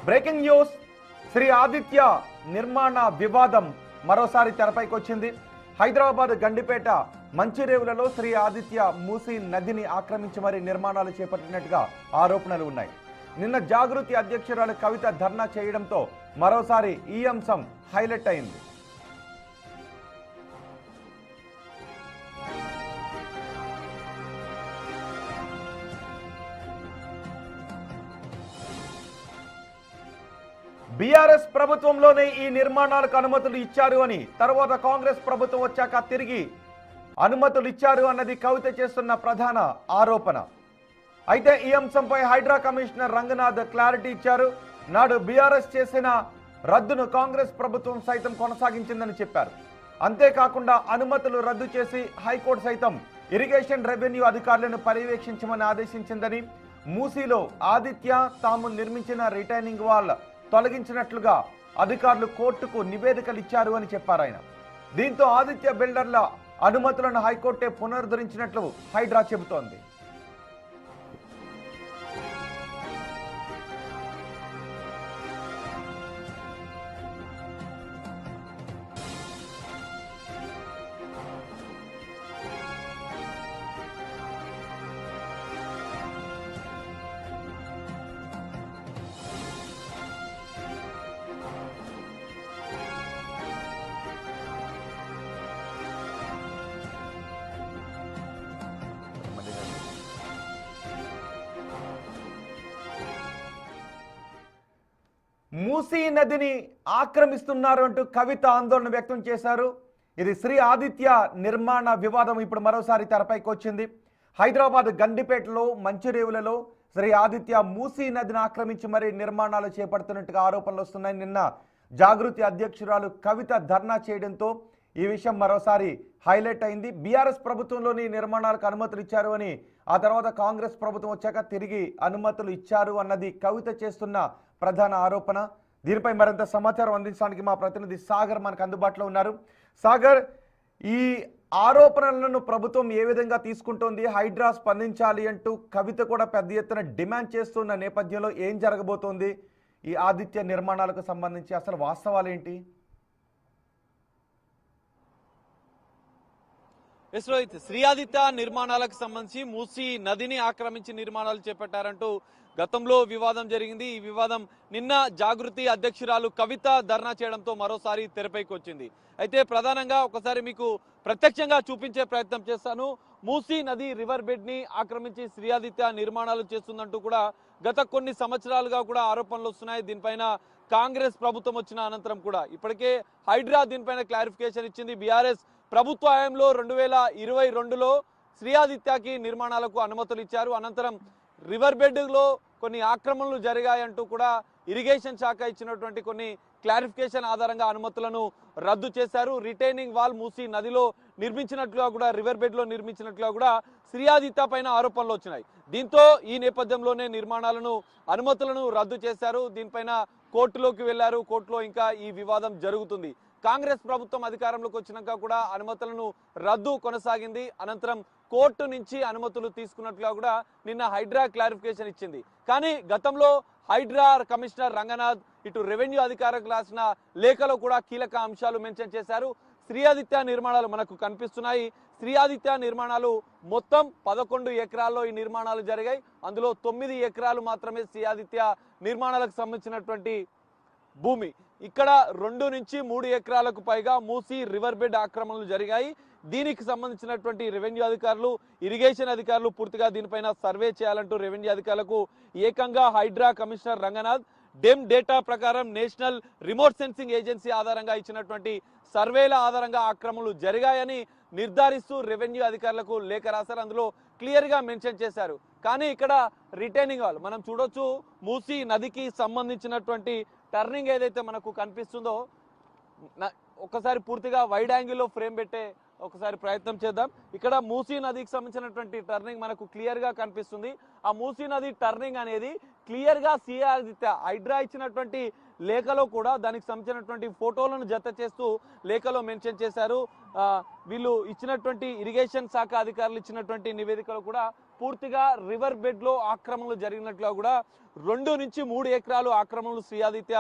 Breaking news, Shri Aditya నిర్మాణ వివాదం మరోసారి తెరపైకి వచ్చింది. హైదరాబాద్ గండిపేట మంచిరేవులలో శ్రీ ఆదిత్య మూసీ నదిని ఆక్రమించి మరీ నిర్మాణాలు చేపట్టినట్టుగా ఆరోపణలు ఉన్నాయి. నిన్న జాగృతి అధ్యక్షురాలు కవిత ధర్నా చేయడంతో మరోసారి ఈ అంశం హైలైట్ అయింది. బీఆర్ఎస్ ప్రభుత్వంలోనే ఈ నిర్మాణాలకు అనుమతులు ఇచ్చారు అని, తర్వాత కాంగ్రెస్ ప్రభుత్వం వచ్చాక తిరిగి అనుమతులు ఇచ్చారు అన్నది కవిత చేస్తున్న ప్రధాన ఆరోపణ. అయితే ఈ అంశంపై హైడ్రా కమిషనర్ రంగనాథ్ క్లారిటీ ఇచ్చారు. నాడు బీఆర్ఎస్ చేసిన రద్దును కాంగ్రెస్ ప్రభుత్వం సైతం కొనసాగించిందని చెప్పారు. అంతేకాకుండా అనుమతులు రద్దు చేసి హైకోర్టు సైతం ఇరిగేషన్ రెవెన్యూ అధికారులను పర్యవేక్షించమని ఆదేశించిందని, మూసీలో ఆదిత్య తాము నిర్మించిన రిటైనింగ్ వాల్ తొలగించినట్లుగా అధికారులు కోర్టుకు నివేదికలు ఇచ్చారు అని చెప్పారు ఆయన. దీంతో ఆదిత్య బిల్డర్ల అనుమతులను హైకోర్టే పునరుద్ధరించినట్లు హైడ్రా చెబుతోంది. మూసీ నదిని ఆక్రమిస్తున్నారు అంటూ కవిత ఆందోళన వ్యక్తం చేశారు. ఇది శ్రీ ఆదిత్య నిర్మాణ వివాదం ఇప్పుడు మరోసారి తెరపైకి వచ్చింది. హైదరాబాద్ గండిపేటలో మంచిరేవులలో శ్రీ ఆదిత్య మూసీ నదిని ఆక్రమించి మరీ నిర్మాణాలు చేపడుతున్నట్టుగా ఆరోపణలు వస్తున్నాయి. నిన్న జాగృతి అధ్యక్షురాలు కవిత ధర్నా చేయడంతో ఈ విషయం మరోసారి హైలైట్ అయింది. బీఆర్ఎస్ ప్రభుత్వంలోని నిర్మాణాలకు అనుమతులు ఇచ్చారు అని, ఆ తర్వాత కాంగ్రెస్ ప్రభుత్వం వచ్చాక తిరిగి అనుమతులు ఇచ్చారు అన్నది కవిత చేస్తున్న ప్రధాన ఆరోపణ. దీనిపై మరింత సమాచారం అందించడానికి మా ప్రతినిధి సాగర్ మనకు అందుబాటులో ఉన్నారు. సాగర్, ఈ ఆరోపణలను ప్రభుత్వం ఏ విధంగా తీసుకుంటోంది? హైడ్రా స్పందించాలి అంటూ కవిత కూడా పెద్ద ఎత్తున డిమాండ్ చేస్తున్న నేపథ్యంలో ఏం జరగబోతోంది? ఈ ఆదిత్య నిర్మాణాలకు సంబంధించి అసలు వాస్తవాలు ఏంటి? రోహిత్, శ్రీ ఆదిత్య నిర్మాణాలకు సంబంధించి మూసీ నదిని ఆక్రమించి నిర్మాణాలు చేపట్టారంటూ గతంలో వివాదం జరిగింది. ఈ వివాదం నిన్న జాగృతి అధ్యక్షురాలు కవిత ధర్నా చేయడంతో మరోసారి తెరపైకి వచ్చింది. అయితే ప్రధానంగా ఒకసారి మీకు ప్రత్యక్షంగా చూపించే ప్రయత్నం చేస్తాను. మూసీ నది రివర్ బెడ్ ని ఆక్రమించి శ్రీ ఆదిత్య నిర్మాణాలు చేస్తుందంటూ కూడా గత కొన్ని సంవత్సరాలుగా కూడా ఆరోపణలు వస్తున్నాయి. దీనిపైన కాంగ్రెస్ ప్రభుత్వం వచ్చిన అనంతరం కూడా ఇప్పటికే హైడ్రా దీనిపైన క్లారిఫికేషన్ ఇచ్చింది. బీఆర్ఎస్ ప్రభుత్వ హయాంలో 2022లో శ్రీ ఆదిత్యకి నిర్మాణాలకు అనుమతులు ఇచ్చారు. అనంతరం రివర్ బెడ్ లో కొన్ని ఆక్రమణలు జరిగాయంటూ కూడా ఇరిగేషన్ శాఖ ఇచ్చినటువంటి కొన్ని క్లారిఫికేషన్ ఆధారంగా అనుమతులను రద్దు చేశారు. రిటైనింగ్ వాల్ మూసీ నదిలో నిర్మించినట్లుగా కూడా, రివర్ బెడ్ లో నిర్మించినట్లుగా కూడా శ్రీ ఆదిత్య పైన ఆరోపణలు వచ్చినాయి. దీంతో ఈ నేపథ్యంలోనే అనుమతులను రద్దు చేశారు. దీనిపైన కోర్టులోకి వెళ్లారు. కోర్టులో ఇంకా ఈ వివాదం జరుగుతుంది. కాంగ్రెస్ ప్రభుత్వం అధికారంలోకి వచ్చినాక కూడా అనుమతులను రద్దు కొనసాగింది. అనంతరం కోర్టు నుంచి అనుమతులు తీసుకున్నట్లుగా కూడా నిన్న హైడ్రా క్లారిఫికేషన్ ఇచ్చింది. కానీ గతంలో హైడ్రా కమిషనర్ రంగనాథ్ ఇటు రెవెన్యూ అధికారులకు రాసిన లేఖలో కూడా కీలక అంశాలు మెన్షన్ చేశారు. శ్రీ ఆదిత్య నిర్మాణాలు మనకు కనిపిస్తున్నాయి. శ్రీ ఆదిత్య నిర్మాణాలు మొత్తం 11 ఎకరాల్లో ఈ నిర్మాణాలు జరిగాయి. అందులో 9 ఎకరాలు మాత్రమే శ్రీ ఆదిత్య నిర్మాణాలకు సంబంధించినటువంటి భూమి. ఇక్కడ 2 నుంచి 3 ఎకరాలకు పైగా మూసీ రివర్ బెడ్ ఆక్రమణలు జరిగాయి. దీనికి సంబంధించినటువంటి రెవెన్యూ అధికారులు, ఇరిగేషన్ అధికారులు పూర్తిగా దీనిపైన సర్వే చేయాలంటూ రెవెన్యూ అధికారులకు ఏకంగా హైడ్రా కమిషనర్ రంగనాథ్ డెమ్ డేటా ప్రకారం నేషనల్ రిమోట్ సెన్సింగ్ ఏజెన్సీ ఆధారంగా ఇచ్చినటువంటి సర్వేల ఆధారంగా ఆక్రమణలు జరిగాయని నిర్ధారిస్తూ రెవెన్యూ అధికారులకు లేఖ రాశారు. అందులో క్లియర్ గా మెన్షన్ చేశారు. కానీ ఇక్కడ రిటైనింగ్ వాల్ మనం చూడొచ్చు. మూసీ నదికి సంబంధించినటువంటి టర్నింగ్ ఏదైతే మనకు కనిపిస్తుందో, ఒకసారి పూర్తిగా వైడ్ యాంగిల్లో ఫ్రేమ్ పెట్టే ఒకసారి ప్రయత్నం చేద్దాం. ఇక్కడ మూసీ నదికి సంబంధించినటువంటి టర్నింగ్ మనకు క్లియర్ గా కనిపిస్తుంది. ఆ మూసీ నది టర్నింగ్ అనేది క్లియర్ గా శ్రీ ఆదిత్య హైడ్రా ఇచ్చినటువంటి లేఖలో కూడా దానికి సంబంధించినటువంటి ఫోటోలను జత చేస్తూ లేఖలో మెన్షన్ చేశారు. వీళ్ళు ఇచ్చినటువంటి ఇరిగేషన్ శాఖ అధికారులు ఇచ్చినటువంటి నివేదికలో కూడా పూర్తిగా రివర్ బెడ్ లో ఆక్రమణలు జరిగినట్లుగా కూడా 2 నుంచి 3 ఎకరాలు ఆక్రమణలు శ్రీ ఆదిత్య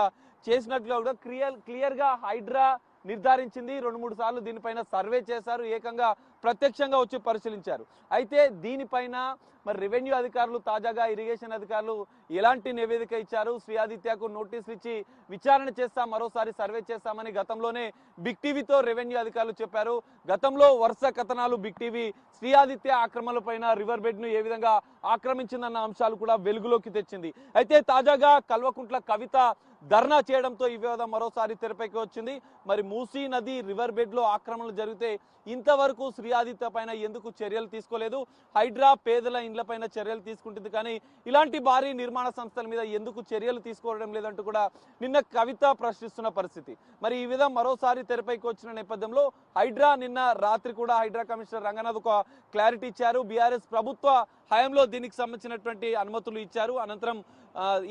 చేసినట్లుగా కూడా క్లియర్ గా హైడ్రా నిర్ధారించింది. 2-3 సార్లు దీనిపైన సర్వే చేశారు, ఏకంగా ప్రత్యక్షంగా వచ్చి పరిశీలించారు. అయితే దీనిపైన మరి రెవెన్యూ అధికారులు, తాజాగా ఇరిగేషన్ అధికారులు ఎలాంటి నివేదిక ఇచ్చారు? శ్రీ ఆదిత్యకు నోటీసులు ఇచ్చి విచారణ చేస్తాం, మరోసారి సర్వే చేస్తామని గతంలోనే బిగ్ టీవీతో రెవెన్యూ అధికారులు చెప్పారు. గతంలో వరుస కథనాలు బిగ్ టీవీ శ్రీ ఆదిత్య ఆక్రమణలపైన రివర్ బెడ్ ను ఏ విధంగా ఆక్రమించిందన్న అంశాలు కూడా వెలుగులోకి తెచ్చింది. అయితే తాజాగా కల్వకుంట్ల కవిత ధర్నా చేయడంతో ఈ వివాదం మరోసారి తెరపైకి వచ్చింది. మరి మూసీ నది రివర్ బెడ్ లో ఆక్రమణలు జరిగితే ఇంతవరకు శ్రీ ఆదిత్య పైన ఎందుకు చర్యలు తీసుకోలేదు? హైడ్రా పేదల ఇండ్ల పైన చర్యలు తీసుకుంటుంది, కానీ ఇలాంటి భారీ నిర్మాణ సంస్థల మీద ఎందుకు చర్యలు తీసుకోవడం లేదంటూ కూడా నిన్న కవిత ప్రశ్నిస్తున్న పరిస్థితి. మరి ఈ విధంగా మరోసారి తెరపైకి వచ్చిన నేపథ్యంలో హైడ్రా నిన్న రాత్రి కూడా హైడ్రా కమిషనర్ రంగనాథ్ ఒక క్లారిటీ ఇచ్చారు. బీఆర్ఎస్ ప్రభుత్వ హయాంలో దీనికి సంబంధించినటువంటి అనుమతులు ఇచ్చారు, అనంతరం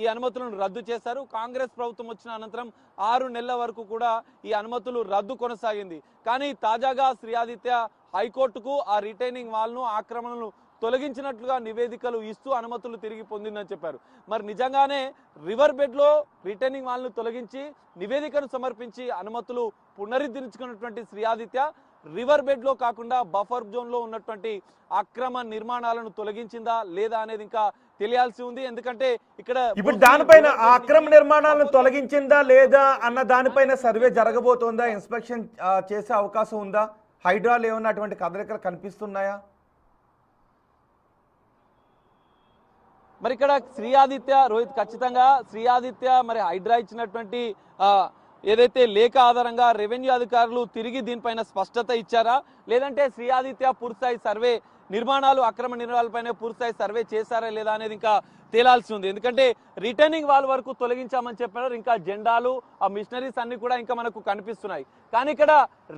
ఈ అనుమతులను రద్దు చేశారు. కాంగ్రెస్ ప్రభుత్వం వచ్చిన అనంతరం 6 నెలల వరకు కూడా ఈ అనుమతులు రద్దు కొనసాగింది. కానీ తాజాగా శ్రీ ఆదిత్య హైకోర్టుకు ఆ రిటైనింగ్ వాల్ను, ఆక్రమణను తొలగించినట్లుగా నివేదికలు ఇస్తూ అనుమతులు తిరిగి పొందిందని చెప్పారు. మరి నిజంగానే రివర్ బెడ్ లో రిటైనింగ్ వాల్ను తొలగించి నివేదికను సమర్పించి అనుమతులు పునరుద్ధరించుకున్నటువంటి శ్రీ ఆదిత్య రివర్ బెడ్ లో కాకుండా బఫర్ జోన్ లో ఉన్నటువంటి అక్రమ నిర్మాణాలను తొలగించిందా లేదా అనేది ఇంకా తెలియాల్సి ఉంది. ఎందుకంటే ఇక్కడ ఇప్పుడు దానిపైన ఆ అక్రమ నిర్మాణాలను తొలగించిందా లేదా అన్న దానిపైన సర్వే జరగబోతోందా? ఇన్స్పెక్షన్ చేసే అవకాశం ఉందా? హైడ్రాలు ఏమన్నా అటువంటి కదలికలు కనిపిస్తున్నాయా? మరి ఇక్కడ శ్రీ ఆదిత్య, రోహిత్, ఖచ్చితంగా శ్రీ ఆదిత్య మరి హైడ్రా ఇచ్చినటువంటి ఏదైతే లేఖ ఆధారంగా రెవెన్యూ అధికారులు తిరిగి దీనిపైన స్పష్టత ఇచ్చారా, లేదంటే శ్రీ ఆదిత్య పూర్తిస్థాయి సర్వే నిర్మాణాలు, అక్రమ నిర్మాణాలపైన పూర్తిస్థాయి సర్వే చేశారా లేదా అనేది ఇంకా తేలాల్సి ఉంది. ఎందుకంటే రిటర్నింగ్ వాల్ వరకు తొలగించామని చెప్పినారు, ఇంకా జెండాలు, ఆ మిషనరీస్ అన్ని కూడా ఇంకా మనకు కనిపిస్తున్నాయి. కానీ ఇక్కడ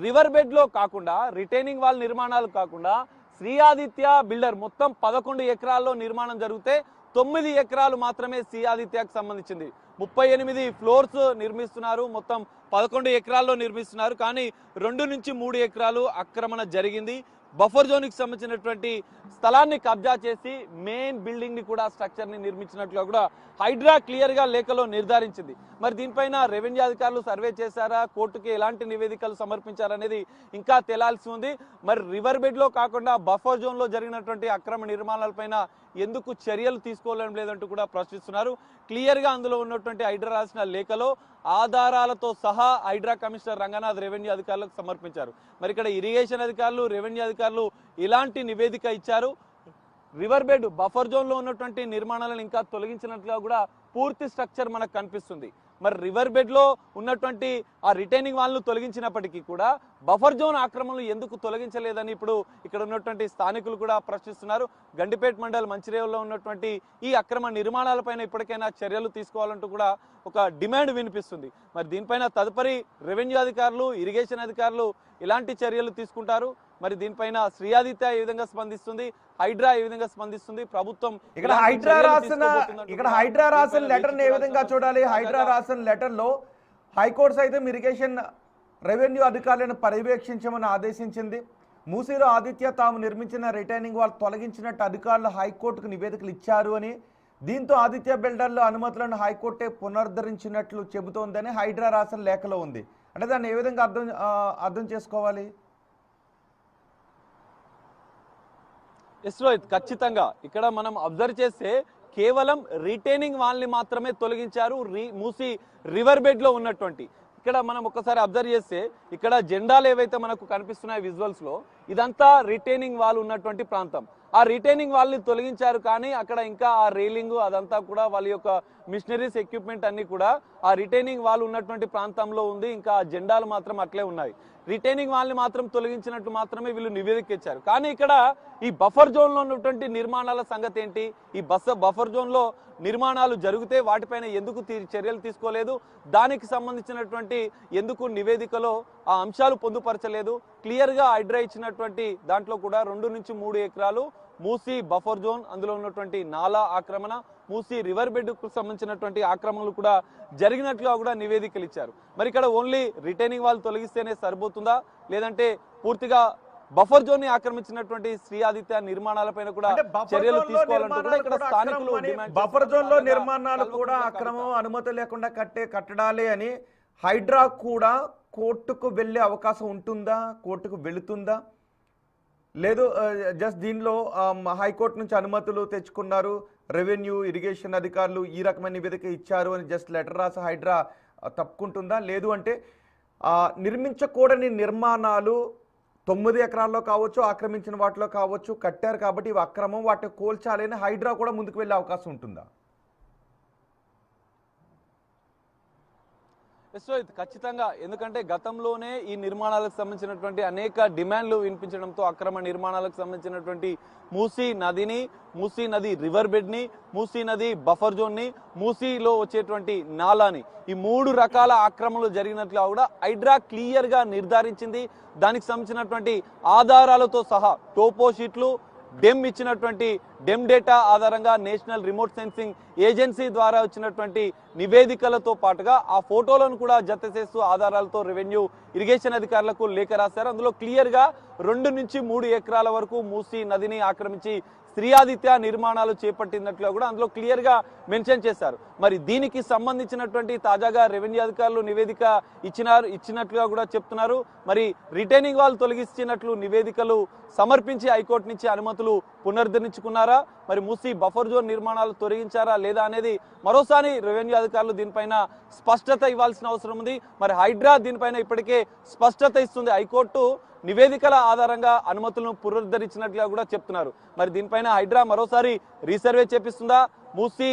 రివర్ బెడ్ లో కాకుండా, రిటైనింగ్ వాల్ నిర్మాణాలు కాకుండా శ్రీ ఆదిత్య బిల్డర్ మొత్తం 11 ఎకరాల్లో నిర్మాణం జరిగితే 9 ఎకరాలు మాత్రమే శ్రీ ఆదిత్యకు సంబంధించింది. 38 ఫ్లోర్స్ నిర్మిస్తున్నారు, మొత్తం 11 ఎకరాల్లో నిర్మిస్తున్నారు. కానీ 2 నుంచి 3 ఎకరాలు ఆక్రమణ జరిగింది. బఫర్ జోన్ కి సంబంధించినటువంటి స్థలాన్ని కబ్జా చేసి మెయిన్ బిల్డింగ్ ని కూడా, స్ట్రక్చర్ ని నిర్మించినట్లుగా కూడా హైడ్రా క్లియర్ గా లేఖలో నిర్ధారించింది. మరి దీనిపైన రెవెన్యూ అధికారులు సర్వే చేశారా, కోర్టుకి ఎలాంటి నివేదికలు సమర్పించారనేది ఇంకా తేలాల్సి ఉంది. మరి రివర్ బెడ్ లో కాకుండా బఫర్ జోన్ లో జరిగినటువంటి అక్రమ నిర్మాణాలపైన ఎందుకు చర్యలు తీసుకోవడం లేదంటూ కూడా ప్రశ్నిస్తున్నారు. క్లియర్ గా అందులో ఉన్నటువంటి హైడ్రా రాసిన లేఖలో ఆధారాలతో సహా హైడ్రా కమిషనర్ రంగనాథ్ రెవెన్యూ అధికారులకు సమర్పించారు. మరి ఇక్కడ ఇరిగేషన్ అధికారులు, రెవెన్యూ అధికారులు ఇలాంటి నివేదిక ఇచ్చారు. రివర్ బెడ్ బఫర్ జోన్ లో ఉన్నటువంటి నిర్మాణాలను ఇంకా తొలగించినట్లుగా కూడా పూర్తి స్ట్రక్చర్ మనకు కనిపిస్తుంది. మరి రివర్ బెడ్ లో ఉన్నటువంటి ఆ రిటైనింగ్ వాల్ను తొలగించినప్పటికీ కూడా బఫర్ జోన్ ఆక్రమణలు ఎందుకు తొలగించలేదని ఇప్పుడు ఇక్కడ ఉన్నటువంటి స్థానికులు కూడా ప్రశ్నిస్తున్నారు. గండిపేట మండల్ మంచిరేవులో ఉన్నటువంటి ఈ అక్రమ నిర్మాణాలపైన ఇప్పటికైనా చర్యలు తీసుకోవాలంటూ కూడా ఒక డిమాండ్ వినిపిస్తుంది. మరి దీనిపైన తదుపరి రెవెన్యూ అధికారులు, ఇరిగేషన్ అధికారులు ఎలాంటి చర్యలు తీసుకుంటారు, మరి దీనిపైన శ్రీ ఆదిత్య ఏ విధంగా స్పందిస్తుంది, హైడ్రా ఏ విధంగా స్పందిస్తుంది, ప్రభుత్వం ఇక్కడ హైడ్రా రాసిన లెటర్ ఏ విధంగా చూడాలి? హైడ్రా రాసిన లెటర్ లో హైకోర్టు సైతం ఇరిగేషన్, రెవెన్యూ అధికారులను పర్యవేక్షించమని ఆదేశించింది. మూసీలో ఆదిత్య తాము నిర్మించిన రిటైనింగ్ వాల్ తొలగించినట్టు అధికారులు హైకోర్టుకు నివేదికలు ఇచ్చారు అని, దీంతో ఆదిత్య బిల్డర్ల అనుమతులను హైకోర్టే పునరుద్ధరించినట్లు చెబుతోందని హైడ్రా రాసిన లేఖలో ఉంది. అంటే దాన్ని ఏ విధంగా అర్థం చేసుకోవాలి? ఎస్ రోహిత్, ఖచ్చితంగా ఇక్కడ మనం అబ్జర్వ్ చేస్తే కేవలం రిటైనింగ్ వాల్ని మాత్రమే తొలగించారు. మూసి రివర్ బెడ్ లో ఉన్నటువంటి ఇక్కడ మనం ఒకసారి అబ్జర్వ్ చేస్తే ఇక్కడ జెండాలు ఏవైతే మనకు కనిపిస్తున్నాయి విజువల్స్ లో, ఇదంతా రిటైనింగ్ వాల్ ఉన్నటువంటి ప్రాంతం. ఆ రిటైనింగ్ వాల్ని తొలగించారు, కానీ అక్కడ ఇంకా ఆ రైలింగ్ అదంతా కూడా వాళ్ళ యొక్క మిషనరీస్, ఎక్విప్మెంట్ అన్ని కూడా ఆ రిటైనింగ్ వాల్ ఉన్నటువంటి ప్రాంతంలో ఉంది. ఇంకా ఆ జెండాలు మాత్రం అట్లే ఉన్నాయి. రిటైనింగ్ వాల్ని మాత్రం తొలగించినట్టు మాత్రమే వీళ్ళు నివేదిక ఇచ్చారు. కానీ ఇక్కడ ఈ బఫర్ జోన్ లో ఉన్నటువంటి నిర్మాణాల సంగతి ఏంటి? ఈ బఫర్ జోన్ లో నిర్మాణాలు జరిగితే వాటిపైన ఎందుకు చర్యలు తీసుకోలేదు? దానికి సంబంధించినటువంటి ఎందుకు నివేదికలో ఆ అంశాలు పొందుపరచలేదు? క్లియర్ గా హైడ్రా ఇచ్చినటువంటి దాంట్లో కూడా 2 నుంచి 3 ఎకరాలు మూసీ బఫర్ జోన్, అందులో ఉన్నటువంటి నాలా ఆక్రమణ, మూసీ రివర్ బెడ్ కు సంబంధించినటువంటి ఆక్రమణలు కూడా జరిగినట్లుగా కూడా నివేదికలు ఇచ్చారు. మరి ఇక్కడ ఓన్లీ రిటైనింగ్ వాల్ తొలగిస్తేనే సరిపోతుందా, లేదంటే పూర్తిగా బఫర్ జోన్ ని ఆక్రమించినటువంటి శ్రీ ఆదిత్య నిర్మాణాలపైన కూడా చర్యలు తీసుకోవాలంటూ కూడా ఇక్కడ స్థానికులు డిమాండ్ బఫర్ జోన్ లో నిర్మాణాలు కూడా అక్రమం, అనుమతి లేకుండా కట్టే కట్టడాలే అని హైడ్రా కూడా కోర్టుకు వెళ్ళే అవకాశం ఉంటుందా, కోర్టుకు వెళుతుందా? లేదు జస్ట్ దీనిలో హైకోర్టు నుంచి అనుమతులు తెచ్చుకున్నారు, రెవెన్యూ ఇరిగేషన్ అధికారులు ఈ రకమైన నివేదిక ఇచ్చారు అని జస్ట్ లెటర్ రాసి హైడ్రా తప్పుకుంటుందా? లేదు అంటే నిర్మించకూడని నిర్మాణాలు 9 ఎకరాల్లో కావచ్చు, ఆక్రమించిన వాటిలో కావచ్చు కట్టారు కాబట్టి ఇవి అక్రమం, వాటిని కోల్చాలి అని హైడ్రా కూడా ముందుకు వెళ్ళే అవకాశం ఉంటుందా? సో ఇది ఖచ్చితంగా, ఎందుకంటే గతంలోనే ఈ నిర్మాణాలకు సంబంధించినటువంటి అనేక డిమాండ్లు వినిపించడంతో అక్రమ నిర్మాణాలకు సంబంధించినటువంటి మూసీ నదిని, మూసీ నది రివర్ బెడ్ని, మూసీ నది బఫర్ జోన్ని, మూసీలో వచ్చేటువంటి నాలాని, ఈ 3 రకాల ఆక్రమణలు జరిగినట్లుగా కూడా హైడ్రా క్లియర్గా నిర్ధారించింది. దానికి సంబంధించినటువంటి ఆధారాలతో సహా టోపో షీట్లు, డెమ్ ఇచ్చినటువంటి డెమ్ డేటా ఆధారంగా నేషనల్ రిమోట్ సెన్సింగ్ ఏజెన్సీ ద్వారా వచ్చినటువంటి నివేదికలతో పాటుగా ఆ ఫోటోలను కూడా జత చేస్తూ ఆధారాలతో రెవెన్యూ ఇరిగేషన్ అధికారులకు లేఖ రాశారు. అందులో క్లియర్గా 2 నుంచి 3 ఎకరాల వరకు మూసీ నదిని ఆక్రమించి శ్రీ ఆదిత్య నిర్మాణాలు చేపట్టినట్లుగా కూడా అందులో క్లియర్గా మెన్షన్ చేశారు. మరి దీనికి సంబంధించినటువంటి తాజాగా రెవెన్యూ అధికారులు నివేదిక ఇచ్చినట్లుగా కూడా చెప్తున్నారు. మరి రిటైనింగ్ వాల్ తొలగించినట్లు నివేదికలు సమర్పించి హైకోర్టు నుంచి అనుమతులు పునరుద్ధరించుకున్నారా, మరి మూసీ బఫర్ జోన్ నిర్మాణాలు తొలగించారా లేదా అనేది మరోసారి రెవెన్యూ అధికారులు దీనిపైన స్పష్టత ఇవ్వాల్సిన అవసరం ఉంది. మరి హైడ్రా దీనిపైన ఇప్పటికే స్పష్టత ఇస్తుంది. హైకోర్టు నివేదికల ఆధారంగా అనుమతులను పునరుద్ధరించినట్లుగా కూడా చెప్తున్నారు. మరి దీనిపైన హైడ్రా మరోసారి రీసర్వే చేపిస్తుందా, మూసీ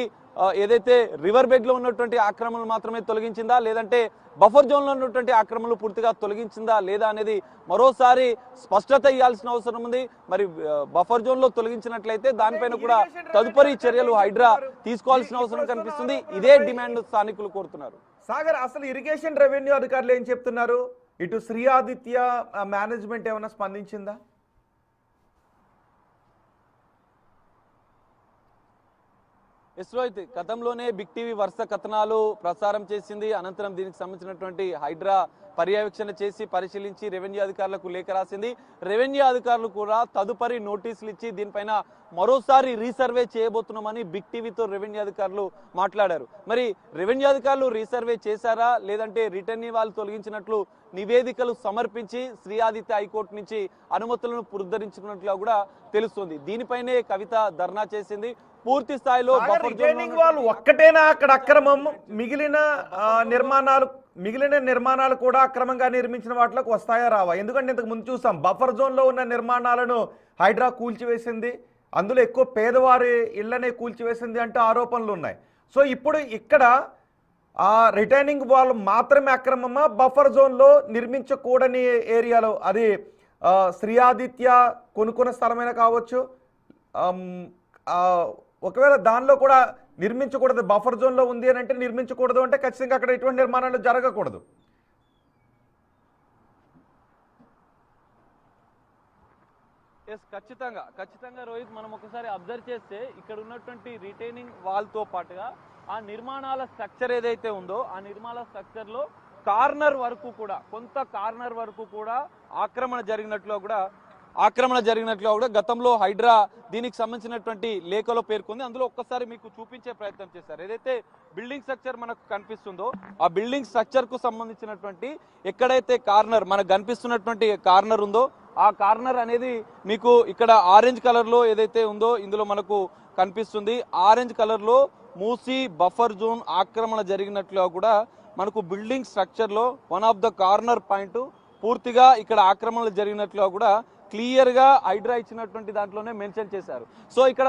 ఏదైతే రివర్ బెడ్ లో ఉన్నటువంటి ఆక్రమణలు మాత్రమే తొలగించిందా, లేదంటే బఫర్ జోన్ లో ఉన్నటువంటి ఆక్రమణలు పూర్తిగా తొలగించిందా లేదా అనేది మరోసారి స్పష్టత ఇవ్వాల్సిన అవసరం ఉంది. మరి బఫర్ జోన్ లో తొలగించినట్లయితే దానిపైన కూడా తదుపరి చర్యలు హైడ్రా తీసుకోవాల్సిన అవసరం కనిపిస్తుంది. ఇదే డిమాండ్ స్థానికులు కోరుతున్నారు. సాగర్, అసలు ఇరిగేషన్ రెవెన్యూ అధికారులు ఏం చెప్తున్నారు? ఇటు శ్రీ ఆదిత్య మేనేజ్మెంట్ ఏమైనా స్పందించిందా? రోహిత్, గతంలోనే బిగ్ టీవీ వరుస కథనాలు ప్రసారం చేసింది. అనంతరం దీనికి సంబంధించినటువంటి హైడ్రా పర్యవేక్షణ చేసి పరిశీలించి రెవెన్యూ అధికారులకు లేఖ రాసింది. రెవెన్యూ అధికారులు కూడా తదుపరి నోటీసులు ఇచ్చి దీనిపైన మరోసారి రీసర్వే చేయబోతున్నామని బిగ్ టీవీతో రెవెన్యూ అధికారులు మాట్లాడారు. మరి రెవెన్యూ అధికారులు రీసర్వే చేశారా లేదంటే రిటర్నింగ్ వాళ్ళు తొలగించినట్లు నివేదికలు సమర్పించి శ్రీ ఆదిత్య హైకోర్టు నుంచి అనుమతులను పునరుద్ధరించుకున్నట్లుగా కూడా తెలుస్తుంది. దీనిపైనే కవిత ధర్నా చేసింది. పూర్తి స్థాయిలో ఒక్కటేనా అక్కడ అక్రమం? మిగిలిన నిర్మాణాలు కూడా అక్రమంగా నిర్మించిన వాటిలోకి వస్తాయా రావా? ఎందుకంటే ఇంతకు ముందు చూసాం బఫర్ జోన్ లో ఉన్న నిర్మాణాలను హైడ్రా కూల్చివేసింది, అందులో ఎక్కువ పేదవారి ఇళ్లనే కూల్చివేసింది అంటూ ఆరోపణలు ఉన్నాయి. సో ఇప్పుడు ఇక్కడ రిటైనింగ్ వాల్ మాత్రమే అక్రమమా, బఫర్ జోన్లో నిర్మించకూడని ఏరియాలో అది శ్రీ ఆదిత్య కొనుక్కున్న స్థలమైనా కావచ్చు, ఒకవేళ దానిలో కూడా నిర్మించకూడదు, బఫర్ జోన్లో ఉంది అని అంటే నిర్మించకూడదు అంటే ఖచ్చితంగా అక్కడ ఎటువంటి నిర్మాణాలు జరగకూడదు. ఖచ్చితంగా రోహిత్, మనం ఒకసారి అబ్జర్వ్ చేస్తే ఇక్కడ ఉన్నటువంటి రిటైనింగ్ వాల్తో పాటుగా ఆ నిర్మాణాల స్ట్రక్చర్ ఏదైతే ఉందో ఆ నిర్మాణ స్ట్రక్చర్లో కార్నర్ వరకు కూడా కొంత కార్నర్ వరకు కూడా ఆక్రమణ జరిగినట్లు కూడా గతంలో హైడ్రా దీనికి సంబంధించినటువంటి లేఖలో పేర్కొంది. అందులో ఒక్కసారి మీకు చూపించే ప్రయత్నం చేశారు. ఏదైతే బిల్డింగ్ స్ట్రక్చర్ మనకు కనిపిస్తుందో ఆ బిల్డింగ్ స్ట్రక్చర్ కు సంబంధించినటువంటి ఎక్కడైతే కార్నర్ మనకు కనిపిస్తున్నటువంటి కార్నర్ ఉందో ఆ కార్నర్ అనేది మీకు ఇక్కడ ఆరెంజ్ కలర్ లో ఏదైతే ఉందో ఇందులో మనకు కనిపిస్తుంది. ఆరెంజ్ కలర్ లో మూసీ బఫర్ జోన్ ఆక్రమణ జరిగినట్లుగా కూడా మనకు బిల్డింగ్ స్ట్రక్చర్ లో one of the corner point పూర్తిగా ఇక్కడ ఆక్రమణలు జరిగినట్లుగా కూడా క్లియర్ గా హైడ్రా ఇచ్చినటువంటి దాంట్లోనే మెన్షన్ చేశారు. సో ఇక్కడ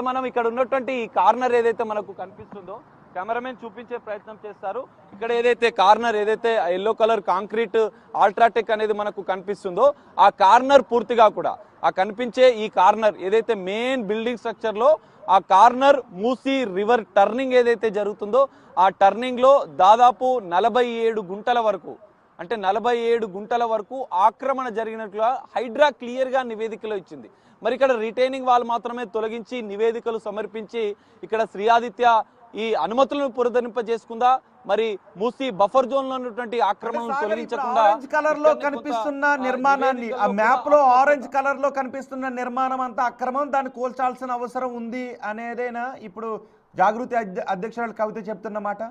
ఉన్నటువంటి ఈ కార్నర్ ఏదైతే మనకు కనిపిస్తుందో కెమెరామెన్ చూపించే ప్రయత్నం చేస్తారు. ఇక్కడ ఏదైతే కార్నర్ ఏదైతే ఎల్లో కలర్ కాంక్రీట్ అల్ట్రాటెక్ అనేది మనకు కనిపిస్తుందో ఆ కార్నర్ పూర్తిగా కూడా ఆ కనిపించే ఈ కార్నర్ ఏదైతే మెయిన్ బిల్డింగ్ స్ట్రక్చర్ లో ఆ కార్నర్ మూసీ రివర్ టర్నింగ్ ఏదైతే జరుగుతుందో ఆ టర్నింగ్ లో దాదాపు 47 గుంటల వరకు అంటే 47 గుంటల వరకు ఆక్రమణ జరిగినట్లుగా హైడ్రా క్లియర్ గా నివేదికలో ఇచ్చింది. మరి ఇక్కడ రిటైనింగ్ వాల్ మాత్రమే తొలగించి నివేదికలు సమర్పించి ఇక్కడ శ్రీ ఆదిత్య ఈ అనుమతులను పునరుద్ధరింపజేసుకుందా, మరి మూసీ బఫర్ జోన్ లో ఉన్నటువంటి ఆక్రమణను తొలగించకుండా ఆరెంజ్ కలర్ లో కనిపిస్తున్న నిర్మాణాన్ని, ఆ మ్యాప్ లో ఆరెంజ్ కలర్ లో కనిపిస్తున్న నిర్మాణం అంతా అక్రమం, దాన్ని కూల్చాల్సిన అవసరం ఉంది అనేదేనా ఇప్పుడు జాగృతి అధ్యక్షురాలు కవిత చెప్తున్నమాట?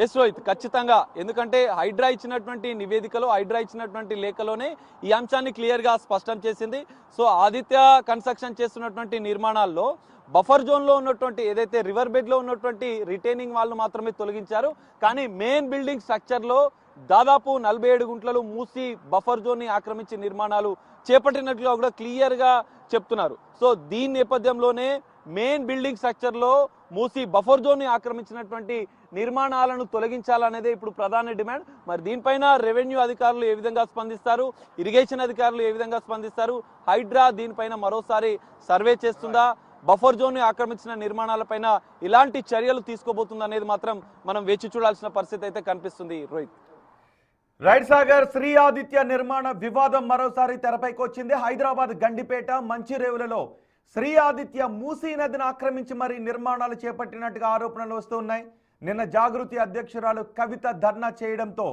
ఎస్ రోహిత్, ఖచ్చితంగా. ఎందుకంటే హైడ్రా ఇచ్చినటువంటి నివేదికలో, హైడ్రా ఇచ్చినటువంటి లేఖలోనే ఈ అంశాన్ని క్లియర్ గా స్పష్టం చేసింది. సో ఆదిత్య కన్స్ట్రక్షన్ చేస్తున్నటువంటి నిర్మాణాల్లో బఫర్ జోన్ లో ఉన్నటువంటి ఏదైతే రివర్ బెడ్ లో ఉన్నటువంటి రిటైనింగ్ వాళ్ళు మాత్రమే తొలగించారు. కానీ మెయిన్ బిల్డింగ్ స్ట్రక్చర్ లో దాదాపు 47 గుంటలు మూసి బఫర్ జోన్ ని ఆక్రమించి నిర్మాణాలు చేపట్టినట్లుగా కూడా క్లియర్ గా చెప్తున్నారు. సో దీని నేపథ్యంలోనే మెయిన్ బిల్డింగ్ స్ట్రక్చర్ లో మూసి బఫర్ జోన్ ని ఆక్రమించినటువంటి నిర్మాణాలను తొలగించాలనేదే ఇప్పుడు ప్రధాన డిమాండ్. మరి దీనిపైన రెవెన్యూ అధికారులు ఏ విధంగా స్పందిస్తారు, ఇరిగేషన్ అధికారులు ఏ విధంగా స్పందిస్తారు, హైడ్రా దీనిపైన మరోసారి సర్వే చేస్తుందా, బఫర్ జోన్ ని ఆక్రమించిన నిర్మాణాలపైన ఇలాంటి చర్యలు తీసుకోబోతుంది అనేది మాత్రం మనం వేచి చూడాల్సిన పరిస్థితి అయితే కనిపిస్తుంది. రోహిత్, రైట్ సాగర్, శ్రీ ఆదిత్య నిర్మాణ వివాదం మరోసారి తెరపైకి వచ్చింది. హైదరాబాద్ గండిపేట మంచిరేవులలో శ్రీ ఆదిత్య మూసీ నదిని ఆక్రమించి మరి నిర్మాణాలు చేపట్టినట్టుగా ఆరోపణలు వస్తున్నాయి. నిన్న జాగృతి అధ్యక్షురాలు కవిత ధర్నా చేయడంతో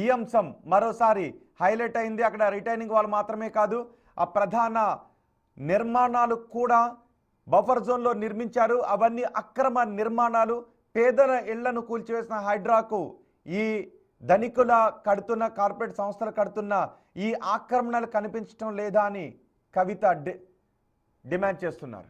ఈ అంశం మరోసారి హైలైట్ అయింది. అక్కడ రిటైనింగ్ వాళ్ళు మాత్రమే కాదు, ఆ ప్రధాన నిర్మాణాలు కూడా బఫర్ జోన్లో నిర్మించారు. అవన్నీ అక్రమ నిర్మాణాలు. పేదల ఇళ్లను కూల్చివేసిన హైడ్రాకు ఈ ధనికుల కడుతున్న, కార్పొరేట్ సంస్థలు కడుతున్న ఈ ఆక్రమణలు కనిపించడం లేదా అని కవిత డిమాండ్ చేస్తున్నారు.